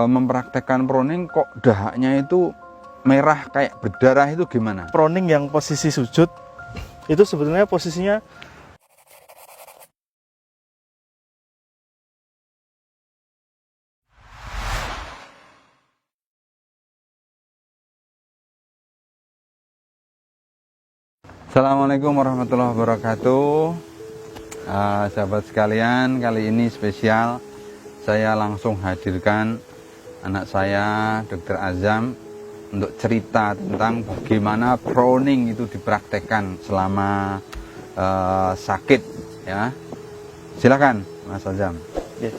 mempraktekkan proning kok dahaknya itu merah kayak berdarah, itu gimana? Proning yang posisi sujud itu sebetulnya posisinya Assalamualaikum warahmatullahi wabarakatuh. Sahabat sekalian, kali ini spesial. Saya langsung hadirkan anak saya, Dr. Azam, untuk cerita tentang bagaimana proning itu dipraktekkan selama sakit. Ya, silakan, Mas Azam. ya.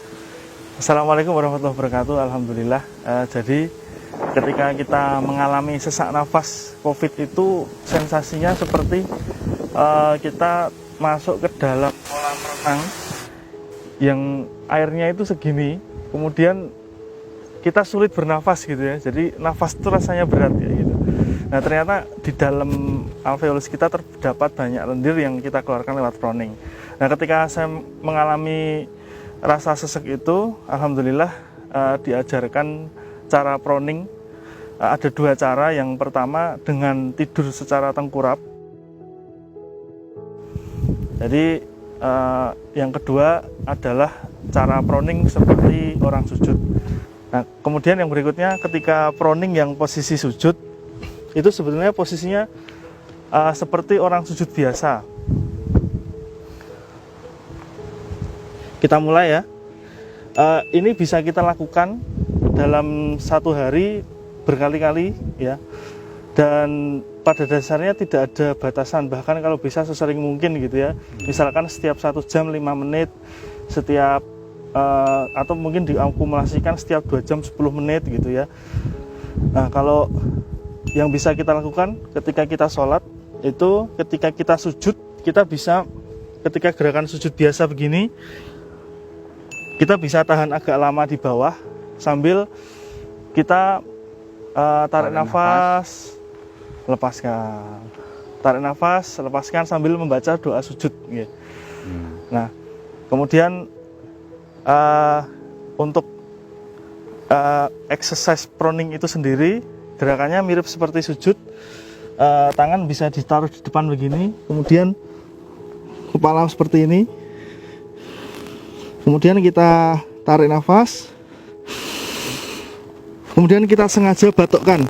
Assalamualaikum warahmatullahi wabarakatuh. Alhamdulillah. Jadi ketika kita mengalami sesak nafas COVID itu sensasinya seperti kita masuk ke dalam kolam renang yang airnya itu segini, kemudian kita sulit bernafas gitu ya. Jadi nafas itu rasanya berat ya gitu. Nah ternyata di dalam alveolus kita terdapat banyak lendir yang kita keluarkan lewat proning. Nah ketika saya mengalami rasa sesek itu, alhamdulillah diajarkan cara proning. Ada dua cara. Yang pertama dengan tidur secara tengkurap. Jadi yang kedua adalah cara proning seperti orang sujud. Nah, kemudian yang berikutnya ketika proning yang posisi sujud itu sebetulnya posisinya seperti orang sujud biasa. Kita mulai ya. Ini bisa kita lakukan dalam satu hari berkali-kali ya. Dan pada dasarnya tidak ada batasan, bahkan kalau bisa sesering mungkin gitu ya. Misalkan setiap 1 jam 5 menit, setiap atau mungkin diakumulasikan setiap 2 jam 10 menit gitu ya. Nah kalau yang bisa kita lakukan ketika kita sholat itu, ketika kita sujud, kita bisa ketika gerakan sujud biasa begini, kita bisa tahan agak lama di bawah sambil kita tarik nafas, lepaskan, tarik nafas, lepaskan sambil membaca doa sujud. Nah, kemudian untuk exercise proning itu sendiri gerakannya mirip seperti sujud. Tangan bisa ditaruh di depan begini, kemudian kepala seperti ini, kemudian kita tarik nafas, kemudian kita sengaja batukkan.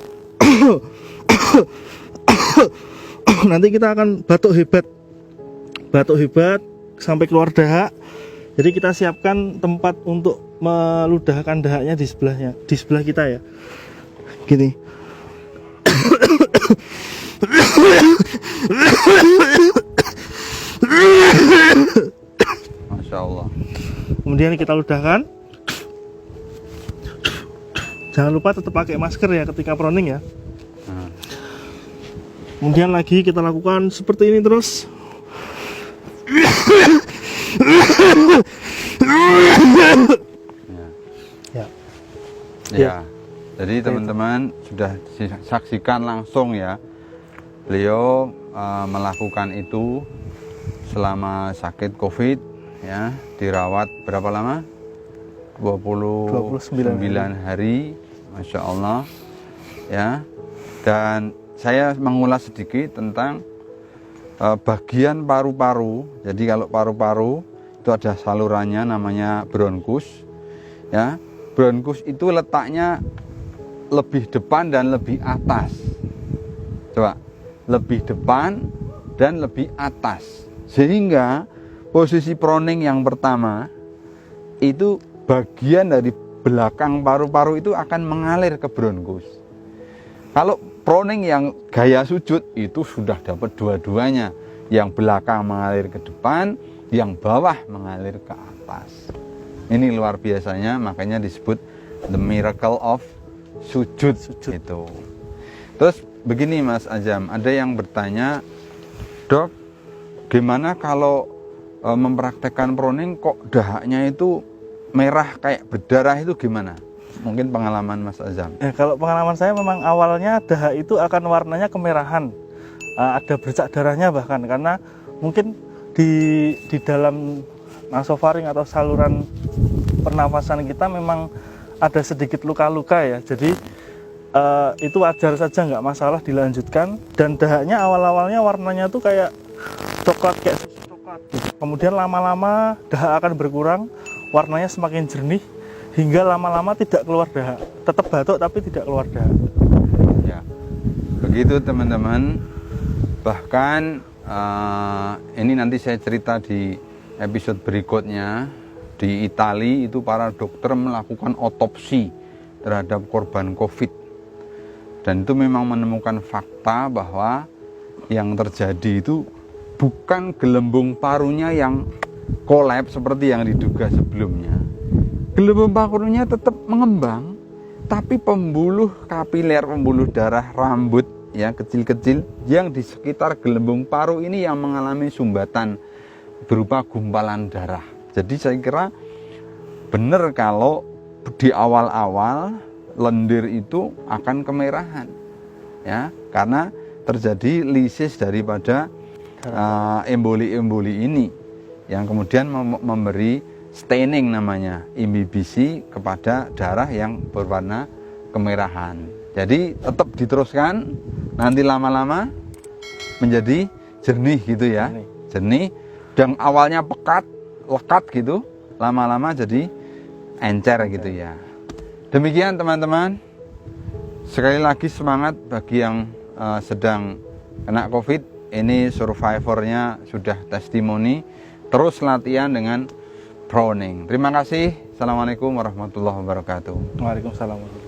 Nanti kita akan batuk hebat sampai keluar dahak. Jadi kita siapkan tempat untuk meludahkan dahaknya di sebelah kita ya. Gini. Masya Allah. Kemudian kita ludahkan. Jangan lupa tetap pakai masker ya ketika proning ya. Kemudian lagi kita lakukan seperti ini terus. Ya. Jadi teman-teman sudah saksikan langsung ya. Beliau melakukan itu selama sakit COVID ya, dirawat berapa lama? 29 hari. Masya Allah ya. Dan saya mengulas sedikit tentang bagian paru-paru. Jadi kalau paru-paru itu ada salurannya namanya bronkus ya. Bronkus itu letaknya lebih depan dan lebih atas. Coba, lebih depan dan lebih atas. Sehingga posisi proning yang pertama itu bagian dari belakang paru-paru itu akan mengalir ke bronkus. Kalau proning yang gaya sujud itu sudah dapat dua-duanya. Yang belakang mengalir ke depan, yang bawah mengalir ke atas. Ini luar biasanya, makanya disebut the miracle of sujud. Itu. Terus begini Mas Azam, ada yang bertanya, Dok, gimana kalau mempraktekkan proning kok dahaknya itu merah kayak berdarah, itu gimana? Mungkin pengalaman Mas Azam. Kalau pengalaman saya memang awalnya dahak itu akan warnanya kemerahan, ada bercak darahnya bahkan, karena mungkin di dalam nasofaring atau saluran pernafasan kita memang ada sedikit luka-luka ya, jadi itu wajar saja, nggak masalah dilanjutkan. Dan dahaknya awal-awalnya warnanya tuh kayak coklat, kayak susu coklat gitu. Kemudian lama-lama dahak akan berkurang, warnanya semakin jernih hingga lama-lama tidak keluar dahak, tetap batuk tapi tidak keluar dahak. Ya, begitu teman-teman. Bahkan ini nanti saya cerita di episode berikutnya. Di Italia itu para dokter melakukan otopsi terhadap korban COVID. Dan itu memang menemukan fakta bahwa yang terjadi itu bukan gelembung parunya yang kolaps seperti yang diduga sebelumnya. Gelembung parunya tetap mengembang, tapi pembuluh kapiler, pembuluh darah rambut ya kecil-kecil yang di sekitar gelembung paru ini yang mengalami sumbatan berupa gumpalan darah. Jadi saya kira benar kalau di awal-awal lendir itu akan kemerahan, ya, karena terjadi lisis daripada emboli-emboli ini, yang kemudian memberi staining namanya, imbibisi kepada darah yang berwarna kemerahan. Jadi tetap diteruskan, nanti lama-lama menjadi jernih gitu ya, jernih, dan awalnya pekat, lekat gitu, lama-lama jadi encer gitu ya. Demikian teman-teman, sekali lagi semangat bagi yang sedang kena COVID. Ini survivornya sudah testimoni, terus latihan dengan Browning. Terima kasih. Assalamualaikum warahmatullahi wabarakatuh. Waalaikumsalam.